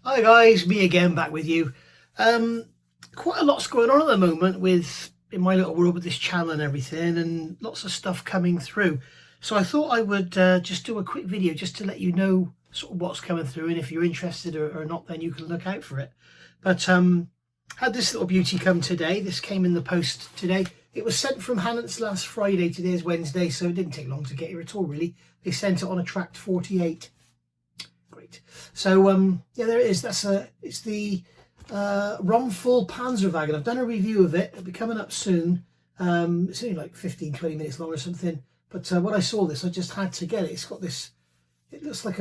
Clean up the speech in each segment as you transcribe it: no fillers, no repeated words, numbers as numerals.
Hi guys, me again, back with you. Quite a lot's going on at the moment in my little world with this channel and everything, and lots of stuff coming through. So I thought I would just do a quick video just to let you know sort of what's coming through, and if you're interested or not, then you can look out for it. But had this little beauty come today. This came in the post today. It was sent from Hannants last Friday. Today is Wednesday, so it didn't take long to get here at all, really. They sent it on a tract 48. Great. So yeah, there it is. It's the Romfull Panzerwagen. I've done a review of it. It'll be coming up soon. It's only like 15-20 minutes long or something. But when I saw this, I just had to get it. It's got this. It looks like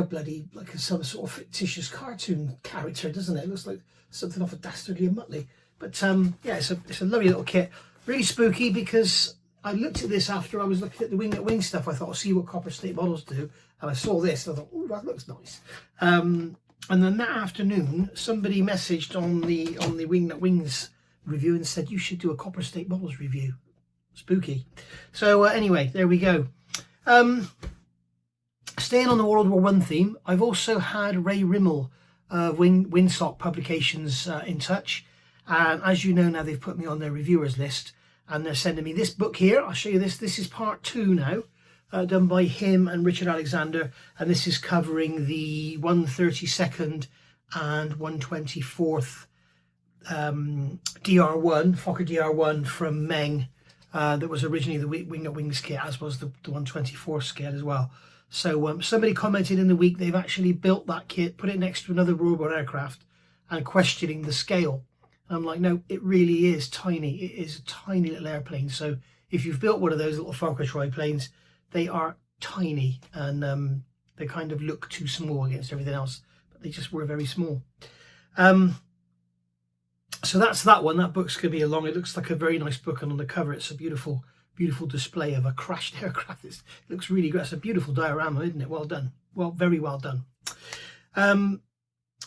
some sort of fictitious cartoon character, doesn't it? It looks like something off of Dastardly and Muttley. But yeah, it's a lovely little kit. Really spooky, because I looked at this after I was looking at the wing stuff. I thought, I'll see what Copper State models do. And I saw this and I thought, oh, that looks nice. And then that afternoon, somebody messaged on the Wings review and said, you should do a Copper State models review. Spooky. So anyway, there we go. Staying on the World War I theme, I've also had Ray Rimmel Windsock Publications in touch. And as you know now, they've put me on their reviewers list, and they're sending me this book here. I'll show you this. This is part 2 now, done by him and Richard Alexander, and this is covering the 132nd and 124th DR1, Fokker DR1 from Meng. That was originally the Wings kit, as was the 124th scale as well. So somebody commented in the week they've actually built that kit, put it next to another World War aircraft, and questioning the scale. And I'm like, no, it really is tiny. It is a tiny little airplane. So if you've built one of those little Fokker triplanes, they are tiny, and they kind of look too small against everything else, but they just were very small. So that's that one. That book's going to be long. It looks like a very nice book, and on the cover it's a beautiful display of a crashed aircraft. It looks really great. It's a beautiful diorama, isn't it? Well done. Well, very well done.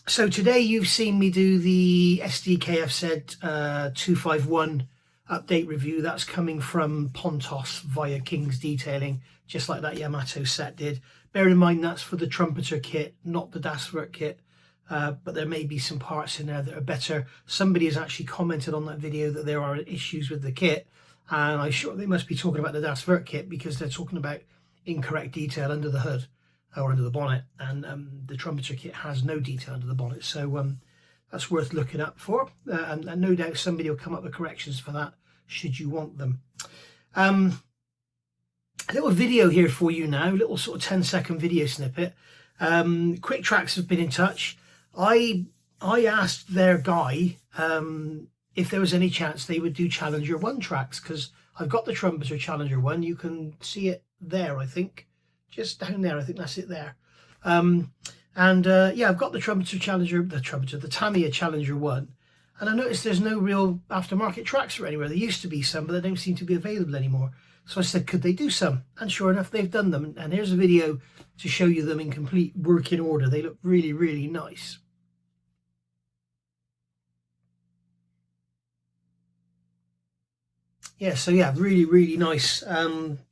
So today you've seen me do the SDKF said 251 update review. That's coming from Pontos via King's Detailing, just like that Yamato set did. Bear in mind that's for the Trumpeter kit, not the Das Werk kit. But there may be some parts in there that are better. Somebody has actually commented on that video that there are issues with the kit, and I'm sure they must be talking about the Das Werk kit, because they're talking about incorrect detail under the hood or under the bonnet, and the Trumpeter kit has no detail under the bonnet. So that's worth looking up for, and no doubt somebody will come up with corrections for that should you want them. A little video here for you now, a little sort of 10-second video snippet. Quick Tracks have been in touch. I asked their guy if there was any chance they would do Challenger 1 tracks, because I've got the Trumpeter Challenger 1. You can see it there, I think. Just down there, I think that's it there. Yeah, I've got the Trumpeter Challenger, the Tamiya Challenger 1. And I noticed there's no real aftermarket tracks for anywhere. There used to be some, but they don't seem to be available anymore. So I said, could they do some? And sure enough, they've done them. And here's a video to show you them in complete working order. They look really, really nice. Yeah, so yeah, really, really nice.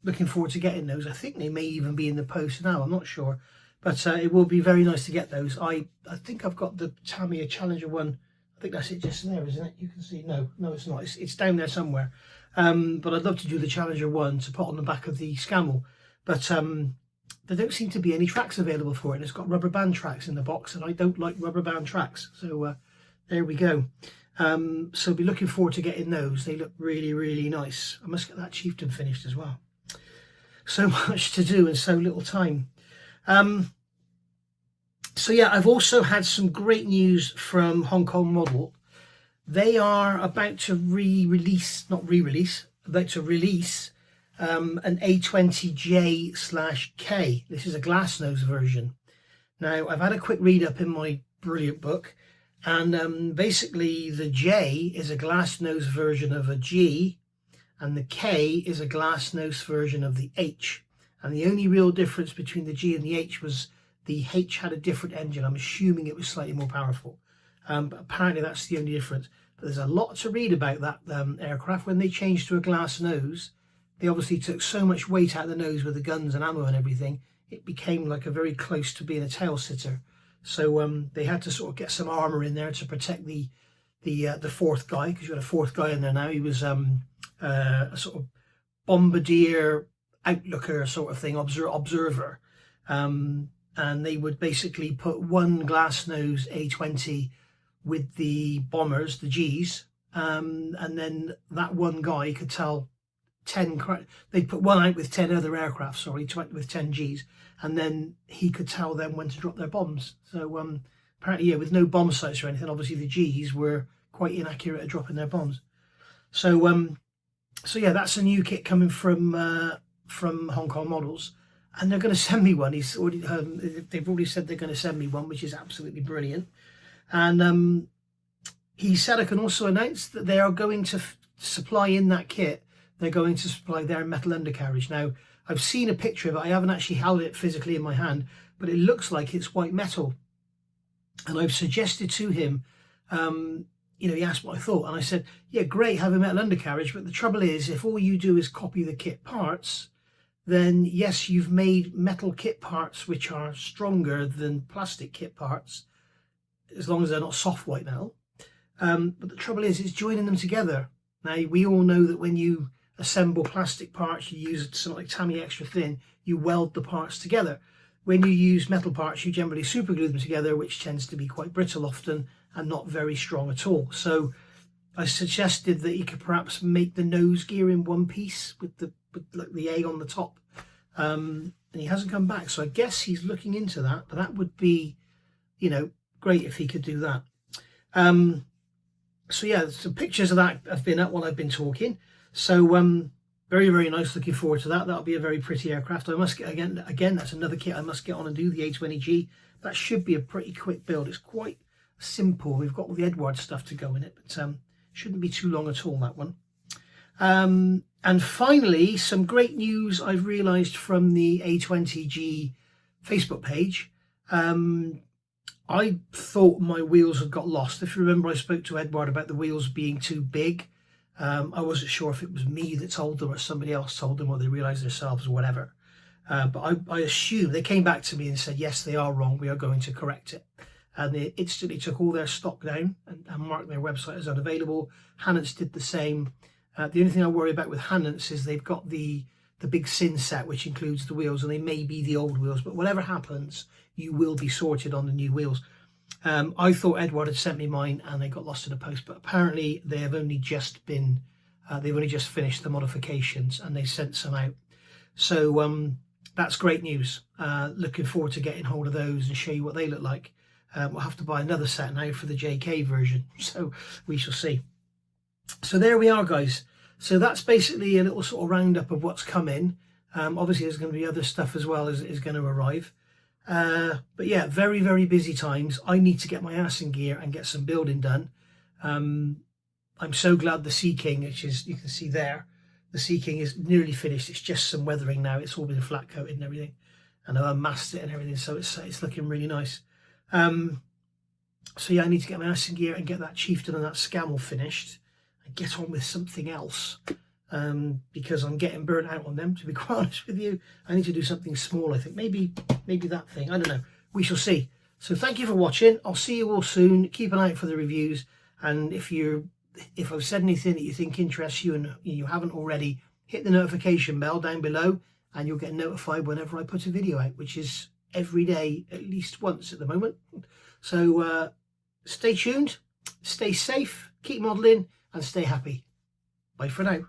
Looking forward to getting those. I think they may even be in the post now. I'm not sure. But it will be very nice to get those. I think I've got the Tamiya Challenger 1. I think that's it just there, isn't it? You can see. No, it's not. It's down there somewhere. But I'd love to do the Challenger 1 to put on the back of the Scammell. But there don't seem to be any tracks available for it. It's got rubber band tracks in the box, and I don't like rubber band tracks. So there we go. So be looking forward to getting those. They look really, really nice. I must get that Chieftain finished as well. So much to do and so little time. So yeah, I've also had some great news from Hong Kong Model. They are about to release an A20J/K. This is a glass nose version. Now, I've had a quick read up in my brilliant book, and basically the J is a glass nose version of a G, and the K is a glass nose version of the H. And the only real difference between the G and the H was the H had a different engine. I'm assuming it was slightly more powerful. But apparently that's the only difference. But there's a lot to read about that aircraft. When they changed to a glass nose, they obviously took so much weight out of the nose with the guns and ammo and everything, it became like a very close to being a tail sitter. So they had to sort of get some armor in there to protect the fourth guy, because you got a fourth guy in there now. He was a sort of bombardier outlooker sort of thing, observer. And they would basically put one glass nose A20 with the bombers, the Gs, and then that one guy could tell 10, they'd put one out with 10 other aircraft, sorry, with 10 Gs, and then he could tell them when to drop their bombs. So apparently, yeah, with no bomb sights or anything, obviously the Gs were quite inaccurate at dropping their bombs. So so yeah, that's a new kit coming from Hong Kong Models, and they're going to send me one. They've already said they're going to send me one, which is absolutely brilliant. And he said I can also announce that they are going to supply in that kit. They're going to supply their metal undercarriage. Now, I've seen a picture of it. I haven't actually held it physically in my hand, but it looks like it's white metal. And I've suggested to him, he asked what I thought, and I said, yeah, great, have a metal undercarriage, but the trouble is, if all you do is copy the kit parts, then yes, you've made metal kit parts which are stronger than plastic kit parts, as long as they're not soft white metal. But the trouble is, it's joining them together. Now, we all know that when you assemble plastic parts, you use something like Tamiya extra thin, you weld the parts together. When you use metal parts, you generally superglue them together, which tends to be quite brittle often and not very strong at all. So I suggested that he could perhaps make the nose gear in one piece with the A on the top. And he hasn't come back, so I guess he's looking into that, but that would be, great if he could do that. So yeah, some pictures of that have been up while I've been talking. So very, very nice. Looking forward to that. That'll be a very pretty aircraft. I must get, again, that's another kit I must get on and do, the A20G. That should be a pretty quick build. It's quite simple. We've got all the Edward stuff to go in it, but shouldn't be too long at all, that one. And finally, some great news I've realised from the A20G Facebook page. I thought my wheels had got lost. If you remember, I spoke to Edward about the wheels being too big. I wasn't sure if it was me that told them or somebody else told them, or they realised themselves or whatever. But I assume they came back to me and said, yes, they are wrong. We are going to correct it. And they instantly took all their stock down and marked their website as unavailable. Hannants did the same. The only thing I worry about with Hannants is they've got the big sin set, which includes the wheels, and they may be the old wheels, but whatever happens, you will be sorted on the new wheels. I thought Edward had sent me mine and they got lost in the post, but apparently they have only just been, they've only just finished the modifications and they sent some out. So that's great news. Looking forward to getting hold of those and show you what they look like. We'll have to buy another set now for the JK version, so we shall see. So there we are, guys. So that's basically a little sort of roundup of what's coming. Obviously there's going to be other stuff as well as is going to arrive. But yeah, very, very busy times. I need to get my ass in gear and get some building done. I'm so glad the Sea King, which is, you can see there, the Sea King is nearly finished. It's just some weathering now. It's all been flat coated and everything, and I've unmasked it and everything, so it's looking really nice. So yeah, I need to get my ass in gear and get that Chieftain and that Scamel finished and get on with something else, because I'm getting burnt out on them, to be quite honest with you. I need to do something small, I think. Maybe that thing, I don't know. We shall see. So thank you for watching. I'll see you all soon. Keep an eye out for the reviews, and if I've said anything that you think interests you and you haven't already, hit the notification bell down below and you'll get notified whenever I put a video out, which is every day at least once at the moment. So stay tuned, stay safe, keep modelling and stay happy. Bye for now.